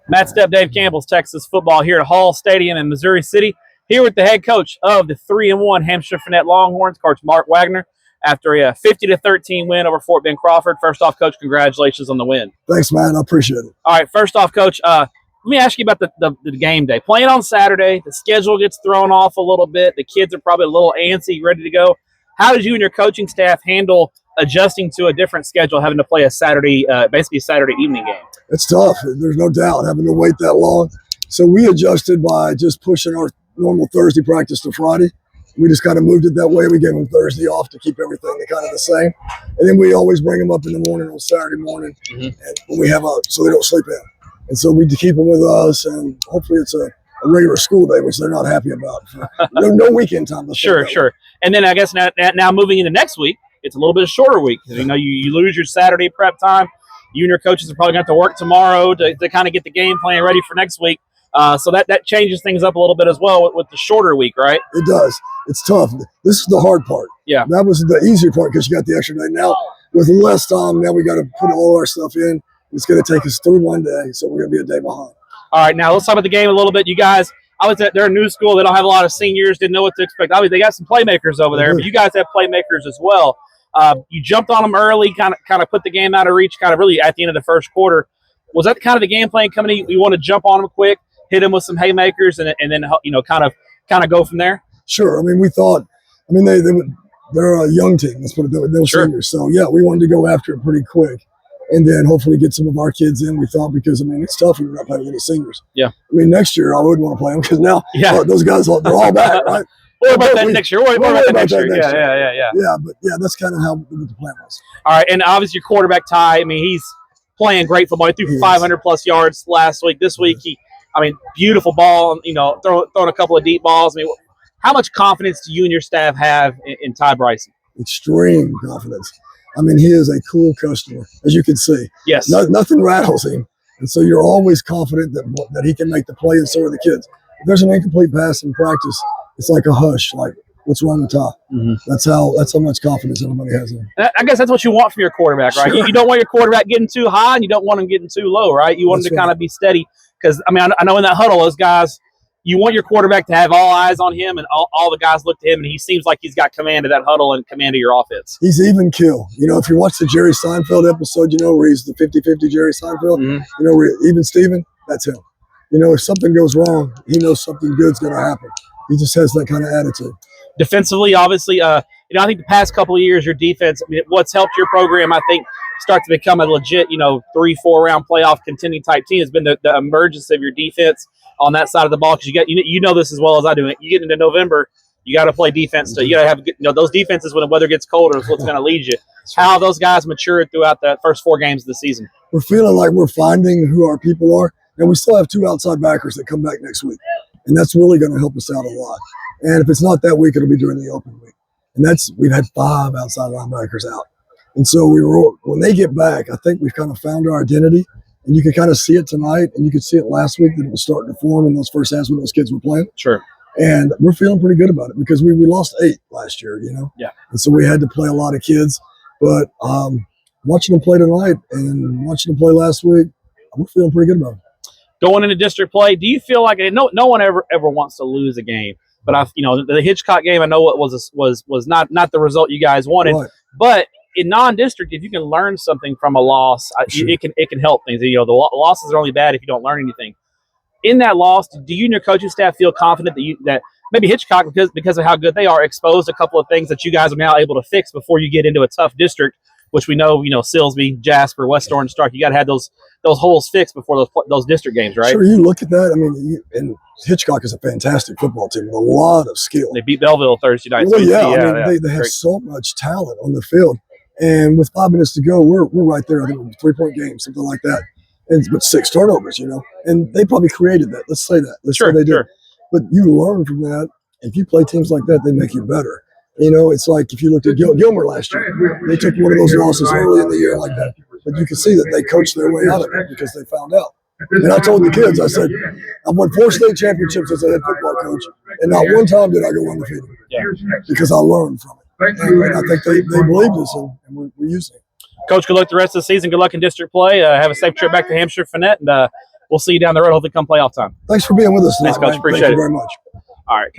Matt Stepp, Dave Campbell's Texas football here at Hall Stadium in Missouri City. Here with the head coach of the 3-1 Hamshire-Fannett Longhorns, Coach Mark Waggoner, after a 50-13 win over Fort Bend Crawford. First off, Coach, congratulations on the win. Thanks, man. I appreciate it. All right, first off, Coach, let me ask you about the game day. Playing on Saturday, the schedule gets thrown off a little bit. The kids are probably a little antsy, ready to go. How did you and your coaching staff handle adjusting to a different schedule, having to play a Saturday, basically a Saturday evening game? It's tough. There's no doubt having to wait that long. So we adjusted by just pushing our normal Thursday practice to Friday. We just kind of moved it that way. We gave them Thursday off to keep everything kind of the same. And then we always bring them up in the morning on Saturday morning, and when we have so they don't sleep in. And so we keep them with us, and hopefully it's a regular school day, which they're not happy about. No weekend time. Sure. And then I guess now moving into next week, it's a little bit shorter week. You know, you lose your Saturday prep time. You and your coaches are probably going to have to work tomorrow to kind of get the game plan ready for next week. So that changes things up a little bit as well with the shorter week, right? It does. It's tough. This is the hard part. Yeah. That was the easier part because you got the extra day. Now, with less time, now we got to put all our stuff in. It's going to take us through one day, so we're going to be a day behind. All right, now let's talk about the game a little bit. You guys, they're a new school. They don't have a lot of seniors, didn't know what to expect. Obviously, they got some playmakers over there, but you guys have playmakers as well. You jumped on them early, kind of put the game out of reach, kind of really at the end of the first quarter. Was that kind of the game plan coming in? You want to jump on them quick, hit them with some haymakers, and then kind of go from there? Sure. I mean, we thought. I mean, they're a young team. Let's put it that way. They're seniors, so yeah, we wanted to go after it pretty quick, and then hopefully get some of our kids in. We thought because I mean it's tough when you're not playing any seniors. Yeah. I mean next year I wouldn't want to play them because now those guys they're all back, right? What about that next year? What about that next year? Yeah. Yeah, but yeah, that's kind of what the plan was. All right, and obviously your quarterback Ty. I mean, he's playing great football. He threw 500+ yards last week. This week, beautiful ball. Throwing a couple of deep balls. I mean, how much confidence do you and your staff have in Ty Beyson? Extreme confidence. I mean, he is a cool customer, as you can see. Yes. Nothing rattles him, and so you're always confident that he can make the play, and so are the kids. If there's an incomplete pass in practice, it's like a hush, like, what's wrong with Ty? That's how much confidence everybody has in him. I guess that's what you want from your quarterback, right? Sure. You don't want your quarterback getting too high, and you don't want him getting too low, right? You want him to kind of be steady. Because, I mean, I know in that huddle, those guys, you want your quarterback to have all eyes on him, and all the guys look to him, and he seems like he's got command of that huddle and command of your offense. He's even kill. If you watch the Jerry Seinfeld episode, where he's the 50-50 Jerry Seinfeld, where even Steven, that's him. If something goes wrong, he knows something good's going to happen. He just has that kind of attitude. Defensively, obviously, I think the past couple of years, your defense, what's helped your program, I think, start to become a legit, 3-4 round playoff contending type team has been the emergence of your defense on that side of the ball. Because you know this as well as I do. You get into November, you got to play defense. You got to have those defenses when the weather gets colder is what's going to lead you. How have those guys matured throughout the first 4 games of the season? We're feeling like we're finding who our people are, and we still have 2 outside backers that come back next week, and that's really going to help us out a lot. And if it's not that week, it'll be during the open week. And we've had 5 outside linebackers out. And so when they get back, I think we've kind of found our identity. And you can kind of see it tonight, and you could see it last week that it was starting to form in those first halves when those kids were playing. Sure. And we're feeling pretty good about it because we lost 8 last year, Yeah. And so we had to play a lot of kids. But watching them play tonight and watching them play last week, we're feeling pretty good about it. Going into district play, do you feel like no one ever wants to lose a game? But the Hitchcock game, I know it was not the result you guys wanted. Right. But in non-district, if you can learn something from a loss, it can help things. The losses are only bad if you don't learn anything. In that loss, do you and your coaching staff feel confident that maybe Hitchcock, because of how good they are, exposed a couple of things that you guys are now able to fix before you get into a tough district, which we know, Silsbee, Jasper, West Orange, Stark, you got to have those holes fixed before those district games, right? Sure, you look at that. I mean, and Hitchcock is a fantastic football team with a lot of skill. They beat Belleville Thursday night. Well, they have so much talent on the field. And with 5 minutes to go, we're right there. I think it was a 3-point game, something like that. But 6 turnovers, And they probably created that. Let's say that. Let's say they did. Sure. But you learn from that. If you play teams like that, they make you better. It's like if you looked at Gilmer last year, they took one of those losses early in the year like that. But you can see that they coached their way out of it because they found out. And I told the kids, I said, I've won 4 state championships as a head football coach, and not one time did I go undefeated because I learned from it. And I think they believed us, and we're using it. Coach, good luck the rest of the season. Good luck in district play. Have a safe trip back to Hamshire-Fannett, and we'll see you down the road. Hopefully come playoff time. Thanks for being with us tonight. Thanks, Coach. Man. Appreciate Thank you it. very much. All right.